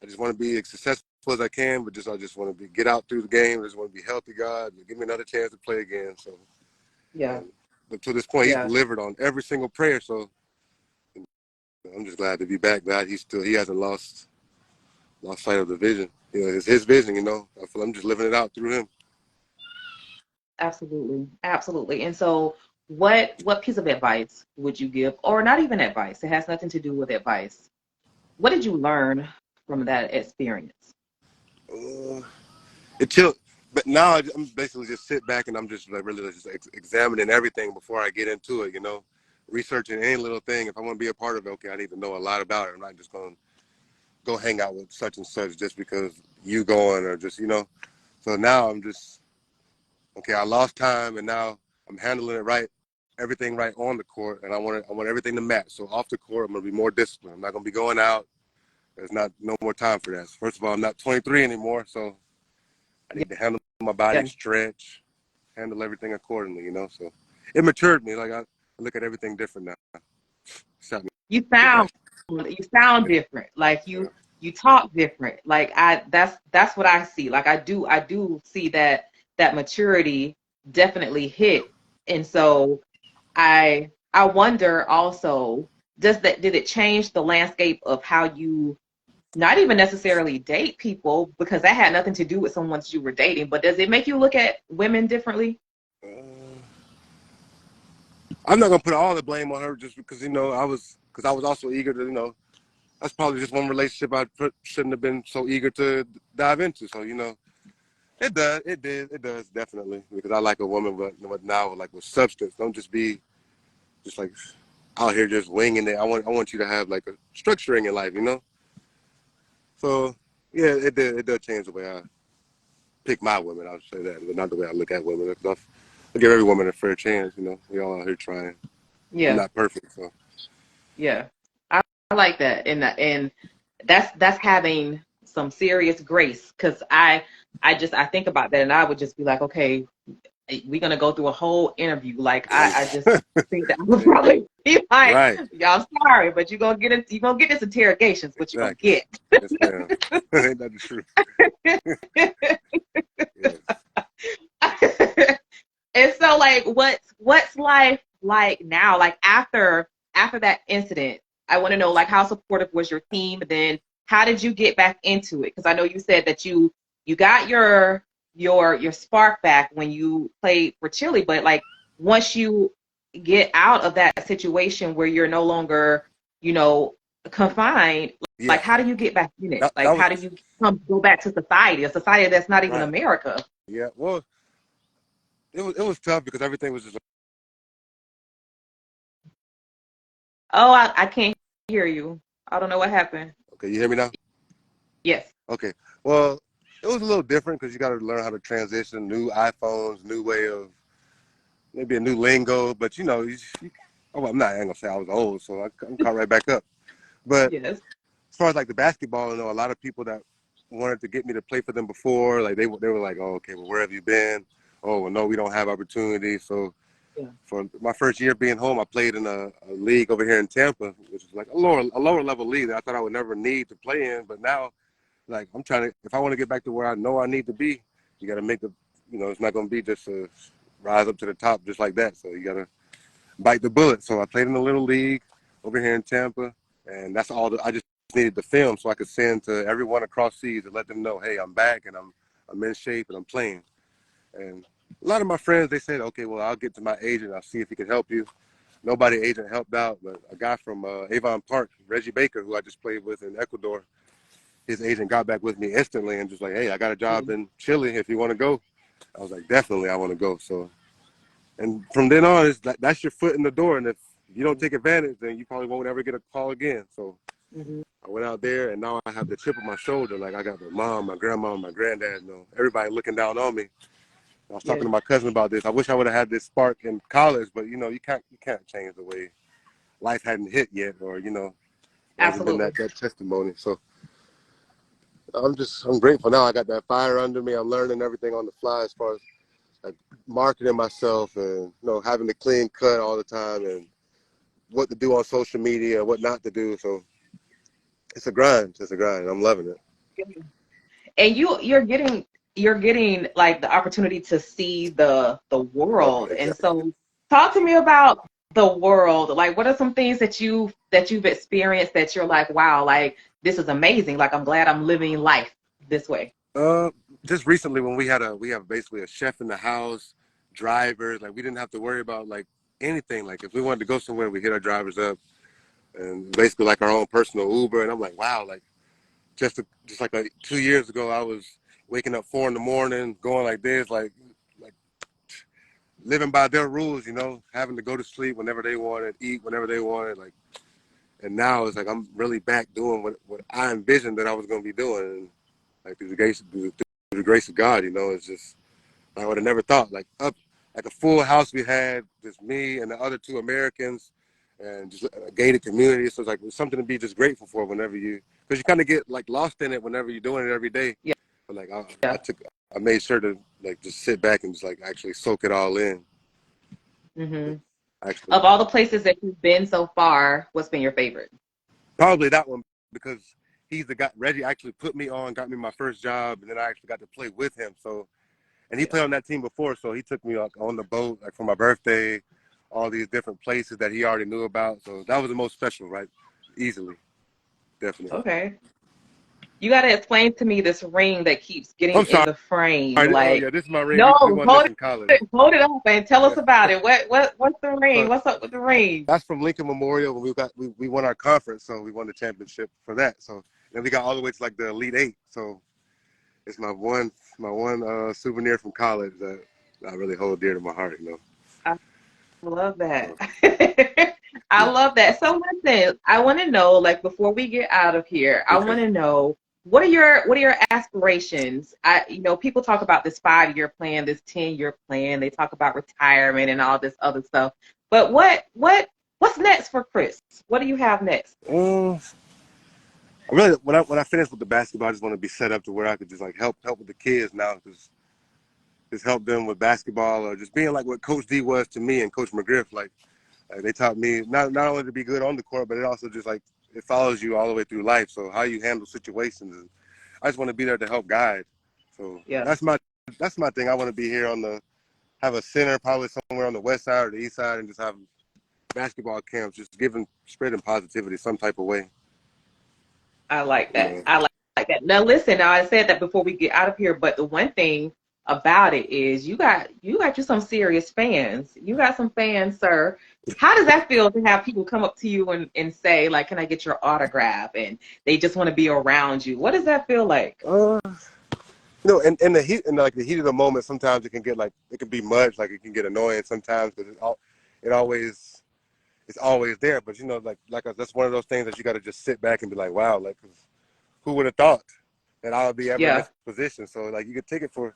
[SPEAKER 2] I just want to be as successful as I can, but I just want to get out through the game. I just want to be healthy. God, give me another chance to play again. So,
[SPEAKER 1] Yeah.
[SPEAKER 2] but to this point, he's
[SPEAKER 1] Yeah.
[SPEAKER 2] delivered on every single prayer. So I'm just glad to be back. Glad he hasn't lost sight of the vision. It's his vision. I feel I'm just living it out through him.
[SPEAKER 1] Absolutely. Absolutely. And so what piece of advice would you give, or not even advice? It has nothing to do with advice. What did you learn from that experience?
[SPEAKER 2] Uh, it chilled. But now I'm basically just sit back and I'm just like really just examining everything before I get into it. Researching any little thing. If I want to be a part of it, okay, I need to know a lot about it. I'm not just going to go hang out with such and such just because you going or just. So now I'm just okay. I lost time and now I'm handling it right, everything right on the court, and I want everything to match. So off the court, I'm gonna be more disciplined. I'm not gonna be going out. There's no more time for that. First of all, I'm not 23 anymore, so I need to handle my body,
[SPEAKER 1] Yeah.
[SPEAKER 2] stretch, handle everything accordingly, So it matured me. Like I look at everything different now.
[SPEAKER 1] You
[SPEAKER 2] Get back.
[SPEAKER 1] sound different. Like you talk different. Like that's what I see. Like I do see that maturity definitely hit. And so I wonder also, did it change the landscape of how you not even necessarily date people, because that had nothing to do with someone you were dating, but does it make you look at women differently?
[SPEAKER 2] Uh, I'm not gonna put all the blame on her just because I was also eager to that's probably just one relationship shouldn't have been so eager to dive into. So it does definitely because I like a woman, but now like with substance, don't just be just like out here just winging it. I want you to have like a structure in your life. So yeah, it does change the way I pick my women. I'll say that, but not the way I look at women. I give every woman a fair chance. We all out here trying. I'm
[SPEAKER 1] Yeah.
[SPEAKER 2] not perfect, so.
[SPEAKER 1] Yeah. I like that. And that's having some serious grace, because I think about that and I would just be like, okay, we're gonna go through a whole interview. Like I just think that I would probably be like,
[SPEAKER 2] Right.
[SPEAKER 1] y'all sorry, but you're gonna get this interrogations, what you're gonna
[SPEAKER 2] Exactly.
[SPEAKER 1] get.
[SPEAKER 2] Yes, ma'am. Ain't that the truth? Yeah.
[SPEAKER 1] And so like what's life like now? Like after that incident, I want to know, like, how supportive was your team? And then how did you get back into it? Because I know you said that you got your spark back when you played for Chile, but like once you get out of that situation where you're no longer, you know, confined,
[SPEAKER 2] Yeah.
[SPEAKER 1] like how do you get back in it?
[SPEAKER 2] That
[SPEAKER 1] Like
[SPEAKER 2] was
[SPEAKER 1] how do you go back to society, a society that's not even
[SPEAKER 2] right.
[SPEAKER 1] America?
[SPEAKER 2] Yeah. Well, it was tough because everything was just
[SPEAKER 1] Oh, I can't hear you. I don't know what happened.
[SPEAKER 2] okay. You hear me now?
[SPEAKER 1] Yes.
[SPEAKER 2] Okay. Well, it was a little different because you got to learn how to transition. New iPhones, new way of maybe a new lingo, but oh, I ain't gonna say I was old, so I'm caught right back up. But
[SPEAKER 1] Yes.
[SPEAKER 2] as far as like the basketball, a lot of people that wanted to get me to play for them before, like they were like, oh, okay, well, where have you been? Oh, well, no, we don't have opportunities. So
[SPEAKER 1] Yeah.
[SPEAKER 2] for my first year being home, I played in a league over here in Tampa, which is like a lower level league that I thought I would never need to play in. But now, like I'm trying to, if I want to get back to where I know I need to be, you got to make it's not going to be just a rise up to the top just like that. So you got to bite the bullet. So I played in a little league over here in Tampa, and that's all. I just needed the film so I could send to everyone across seas and let them know, hey, I'm back and I'm in shape and I'm playing. And a lot of my friends, they said, okay, well, I'll get to my agent. I'll see if he can help you. Nobody agent helped out, but a guy from Avon Park, Reggie Baker, who I just played with in Ecuador, his agent got back with me instantly and just like, hey, I got a job in Chile if you want to go. I was like, definitely, I want to go. So, and from then on, that's your foot in the door. And if you don't take advantage, then you probably won't ever get a call again. So
[SPEAKER 1] Mm-hmm.
[SPEAKER 2] I went out there, and now I have the chip on my shoulder. Like I got my mom, my grandma, my granddad, everybody looking down on me. I was talking
[SPEAKER 1] Yeah.
[SPEAKER 2] to my cousin about this. I wish I would have had this spark in college, but you can't change the way life hadn't hit yet, or there hasn't been
[SPEAKER 1] Absolutely.
[SPEAKER 2] that testimony. So I'm grateful now. I got that fire under me. I'm learning everything on the fly as far as like marketing myself and having the clean cut all the time and what to do on social media, what not to do. So it's a grind. It's a grind. I'm loving it.
[SPEAKER 1] And you're getting like the opportunity to see the
[SPEAKER 2] Oh,
[SPEAKER 1] world. And
[SPEAKER 2] exactly.
[SPEAKER 1] so talk to me about the world. Like what are some things that you've experienced that you're like, wow, like this is amazing. Like I'm glad I'm living life this way.
[SPEAKER 2] Uh, just recently when we have basically a chef in the house, drivers, like we didn't have to worry about like anything. Like if we wanted to go somewhere, we hit our drivers up and basically like our own personal Uber. And I'm like, wow, like just like 2 years ago, I was waking up 4 in the morning, going like this, like living by their rules, having to go to sleep whenever they wanted, eat whenever they wanted, like. And now it's like I'm really back doing what I envisioned that I was going to be doing, and like through the grace of God, it's just I would have never thought like up like a full house we had, just me and the other two Americans, and just a gated community. So it's something to be just grateful for whenever because you kind of get like lost in it whenever you're doing it every day.
[SPEAKER 1] Yeah.
[SPEAKER 2] But like
[SPEAKER 1] Yeah.
[SPEAKER 2] I made sure to like just sit back and just like actually soak it all in.
[SPEAKER 1] Hmm.
[SPEAKER 2] Actually,
[SPEAKER 1] Of all the places that you've been so far, what's been your favorite?
[SPEAKER 2] probably that one because he's the guy. Reggie actually put me on, got me my first job, and then I actually got to play with him. So, and he
[SPEAKER 1] Yeah.
[SPEAKER 2] played on that team before, so he took me like on the boat, like for my birthday, all these different places that he already knew about. So that was the most special, right? Easily, definitely.
[SPEAKER 1] Okay. You got to explain to me this ring that keeps getting
[SPEAKER 2] I'm
[SPEAKER 1] in
[SPEAKER 2] sorry.
[SPEAKER 1] the frame.
[SPEAKER 2] Oh
[SPEAKER 1] Like,
[SPEAKER 2] yeah, this is my ring.
[SPEAKER 1] no,
[SPEAKER 2] We won this
[SPEAKER 1] hold
[SPEAKER 2] in college.
[SPEAKER 1] hold it up and tell
[SPEAKER 2] Yeah.
[SPEAKER 1] us about it. What's the ring?
[SPEAKER 2] So
[SPEAKER 1] What's up with the ring?
[SPEAKER 2] that's from Lincoln Memorial when we won our conference, so we won the championship for that. So then we got all the way to like the Elite Eight. So it's my one souvenir from college that I really hold dear to my heart.
[SPEAKER 1] I love that.
[SPEAKER 2] So,
[SPEAKER 1] I
[SPEAKER 2] yeah.
[SPEAKER 1] love that. So listen, I want to know, like, before we get out of here, I
[SPEAKER 2] Okay.
[SPEAKER 1] want to know what are your aspirations? People talk about this 5-year plan, this 10-year plan. They talk about retirement and all this other stuff. But what's next for Chris? What do you have next?
[SPEAKER 2] I really when I finish with the basketball, I just want to be set up to where I could just like help with the kids now, just help them with basketball or just being like what Coach D was to me and Coach McGriff. Like they taught me not only to be good on the court, but it also just like it follows you all the way through life. So how you handle situations, and I just want to be there to help guide. So
[SPEAKER 1] Yeah.
[SPEAKER 2] that's my thing. I want to be here have a center probably somewhere on the west side or the east side, and just have basketball camps, just spreading positivity some type of way.
[SPEAKER 1] I like
[SPEAKER 2] You
[SPEAKER 1] that.
[SPEAKER 2] know.
[SPEAKER 1] I like that. Now listen, now I said that before we get out of here, but the one thing about it is you got some serious fans. You got some fans, sir. How does that feel to have people come up to you and say, like, can I get your autograph? And they just want to be around you. What does that feel like?
[SPEAKER 2] Uh, in the heat, in like the heat of the moment, sometimes it can be much, like it can get annoying sometimes because it always it's always there. But that's one of those things that you got to just sit back and be like, wow, like 'cause who would have thought that I would be ever in
[SPEAKER 1] Yeah,
[SPEAKER 2] this position? So like you can take it for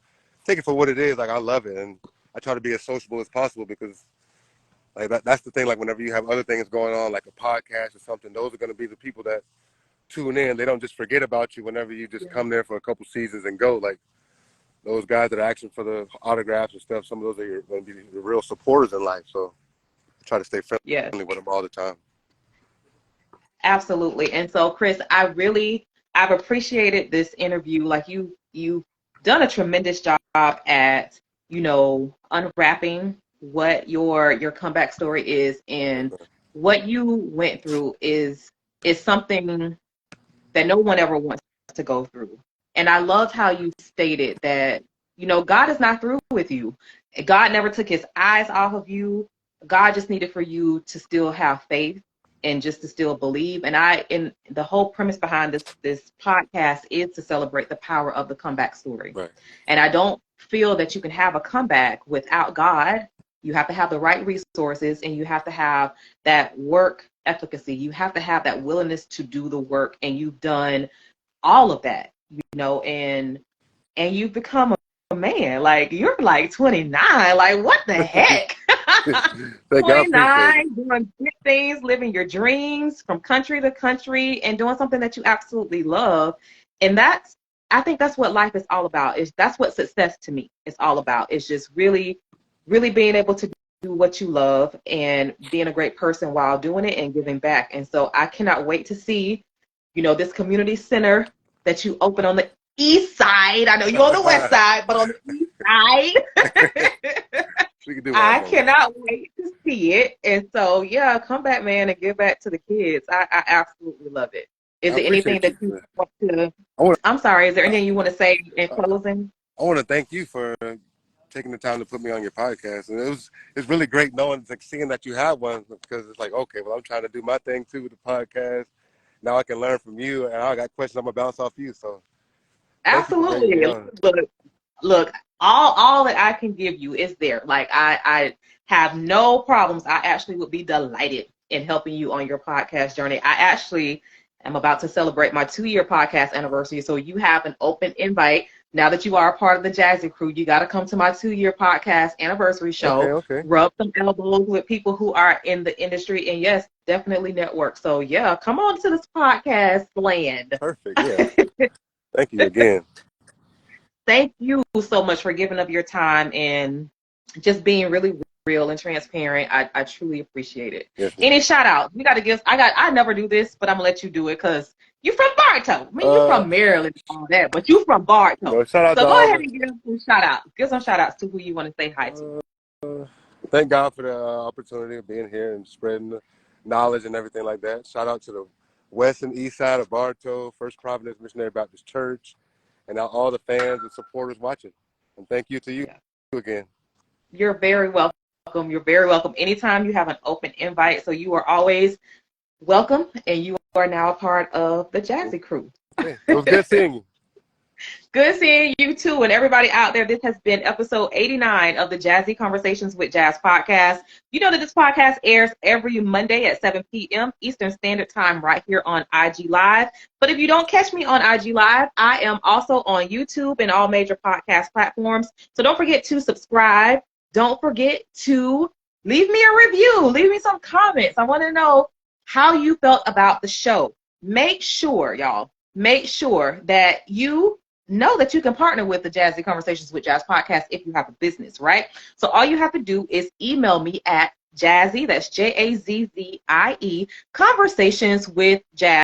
[SPEAKER 2] what it is. Like I love it, and I try to be as sociable as possible because like that's the thing. Like whenever you have other things going on, like a podcast or something, those are going to be the people that tune in. They don't just forget about you whenever you just come there for a couple seasons and go. Like those guys that are asking for the autographs and stuff, some of those are going to be the real supporters in life. So I try to stay
[SPEAKER 1] yes,
[SPEAKER 2] friendly with them all the time.
[SPEAKER 1] absolutely. And so, Chris, I've appreciated this interview. Like you've done a tremendous job at, unwrapping what your comeback story is, and what you went through is something that no one ever wants to go through. And I loved how you stated that, God is not through with you. God never took his eyes off of you. God just needed for you to still have faith and just to still believe. And the whole premise behind this podcast is to celebrate the power of the comeback story.
[SPEAKER 2] Right.
[SPEAKER 1] And I don't feel that you can have a comeback without God. You have to have the right resources, and you have to have that work efficacy. You have to have that willingness to do the work, and you've done all of that, and you've become a man. Like you're like 29. Like what the heck?
[SPEAKER 2] Thank you. I appreciate it.
[SPEAKER 1] 29, doing good things, living your dreams from country to country, and doing something that you absolutely love. And I think that's what life is all about. That's what success to me is all about. It's just really, really being able to do what you love and being a great person while doing it and giving back. And so I cannot wait to see, this community center that you open on the east side. I know you're on the west side, but on the east side.
[SPEAKER 2] We can do one
[SPEAKER 1] I
[SPEAKER 2] more.
[SPEAKER 1] cannot wait to see it. And so, yeah, come back, man, and give back to the kids. I absolutely love it. Is
[SPEAKER 2] I
[SPEAKER 1] there anything
[SPEAKER 2] appreciate
[SPEAKER 1] that
[SPEAKER 2] you.
[SPEAKER 1] you want to?
[SPEAKER 2] I want
[SPEAKER 1] I'm sorry. Is there
[SPEAKER 2] to.
[SPEAKER 1] anything you want to say in closing?
[SPEAKER 2] I want to thank you for taking the time to put me on your podcast, and it's really great knowing, like, seeing that you have one, because it's like, okay, well, I'm trying to do my thing too with the podcast. Now I can learn from you, and I got questions I'm gonna bounce off you. So thank you for bringing me
[SPEAKER 1] Absolutely.
[SPEAKER 2] on.
[SPEAKER 1] Look, all that I can give you is there. Like I have no problems. I actually would be delighted in helping you on your podcast journey. I actually am about to celebrate my 2-year podcast anniversary. So you have an open invite. Now that you are a part of the Jazzy crew, you got to come to my 2-year podcast anniversary
[SPEAKER 2] Okay,
[SPEAKER 1] show,
[SPEAKER 2] okay,
[SPEAKER 1] rub some elbows with people who are in the industry, and yes, definitely network. So yeah, come on to this podcast land.
[SPEAKER 2] perfect. Yeah, thank you again.
[SPEAKER 1] Thank you so much for giving up your time and just being really real and transparent. I truly appreciate it.
[SPEAKER 2] Yes.
[SPEAKER 1] Any shout outs? We got to give. I never do this, but I'm gonna let you do it because you're from Bartow. I mean, you're from Maryland and all that, but you from Bartow.
[SPEAKER 2] Shout out
[SPEAKER 1] So
[SPEAKER 2] to
[SPEAKER 1] go
[SPEAKER 2] all
[SPEAKER 1] ahead
[SPEAKER 2] the.
[SPEAKER 1] and give some shout outs. Give some shout outs to who you want to say hi to.
[SPEAKER 2] Thank God for the opportunity of being here and spreading the knowledge and everything like that. Shout out to the west and east side of Bartow, First Providence Missionary Baptist Church, and all the fans and supporters watching. And thank you to you again.
[SPEAKER 1] You're very welcome. You're very welcome. Anytime you have an open invite, so you are always welcome, and you are now a part of the Jazzy crew.
[SPEAKER 2] Okay. It was good seeing you.
[SPEAKER 1] Good seeing you too, and everybody out there. This has been episode 89 of the Jazzy Conversations with Jazz podcast. You know that this podcast airs every Monday at 7 p.m. Eastern Standard Time right here on IG Live. But if you don't catch me on IG Live, I am also on YouTube and all major podcast platforms. So don't forget to subscribe. Don't forget to leave me a review. Leave me some comments. I want to know how you felt about the show. Make sure, y'all, that you know that you can partner with the Jazzy Conversations with Jazz podcast if you have a business, right? So all you have to do is email me at Jazzy, that's Jazzie, conversations with Jazz